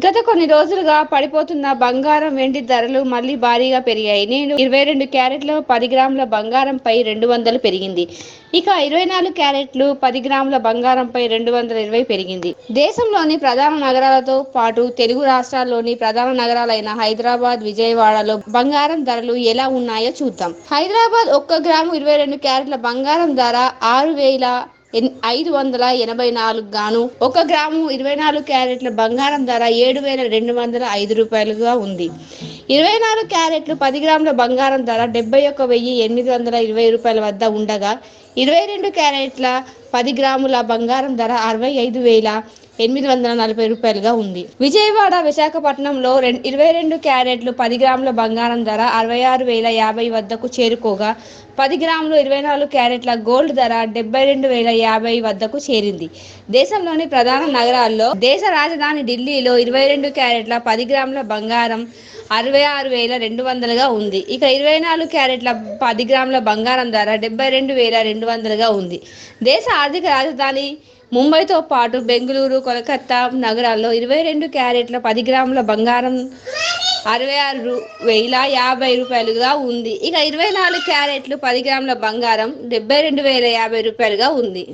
గత కొన్ని రోజులుగా పడిపోతున్న బంగారం వెండి ధరలు మళ్లీ భారీగా పెరిగాయి. నేను 22 క్యారెట్ల 10 గ్రాముల బంగారంపై 200 పెరిగింది. ఇక 24 క్యారెట్లు 10 గ్రాముల బంగారంపై 220 పెరిగింది. దేశంలోని ప్రధాన నగరాలతో పాటు తెలుగు రాష్ట్రాల్లోని ప్రధాన నగరాలైన హైదరాబాద్, విజయవాడలో బంగారం ధరలు ఎలా ఉన్నాయో చూద్దాం. హైదరాబాద్ 1 గ్రాము 22 క్యారెట్ల బంగారం ధర 6,584 గాను, 1 గ్రాము 24 క్యారెట్ల బంగారం ధర 7,205 రూపాయలుగా ఉంది. 24 క్యారెట్లు 10 గ్రాముల బంగారం ధర 71,820 రూపాయల వద్ద ఉండగా, 22 క్యారెట్ల 10 గ్రాముల బంగారం ధర 65,840 రూపాయలుగా ఉంది. విజయవాడ, విశాఖపట్నంలో 22 క్యారెట్లు 10 గ్రాముల బంగారం ధర 66,050 వద్దకు చేరుకోగా, 10 గ్రాములు 24 క్యారెట్ల గోల్డ్ ధర 72,050 వద్దకు చేరింది. దేశంలోని ప్రధాన నగరాల్లో దేశ రాజధాని ఢిల్లీలో 22 క్యారెట్ల 10 గ్రాముల బంగారం 66,200గా ఉంది. ఇక 24 క్యారెట్ల 10 గ్రాముల బంగారం ధర 72,200గా ఉంది. దేశ ఆర్థిక రాజధాని ముంబైతో పాటు బెంగళూరు, కోల్కతా నగరాల్లో 22 క్యారెట్ల 10 గ్రాముల బంగారం 66,050 రూపాయలుగా ఉంది. ఇక 24 క్యారెట్లు 10 గ్రాముల బంగారం 72,050 రూపాయలుగా ఉంది.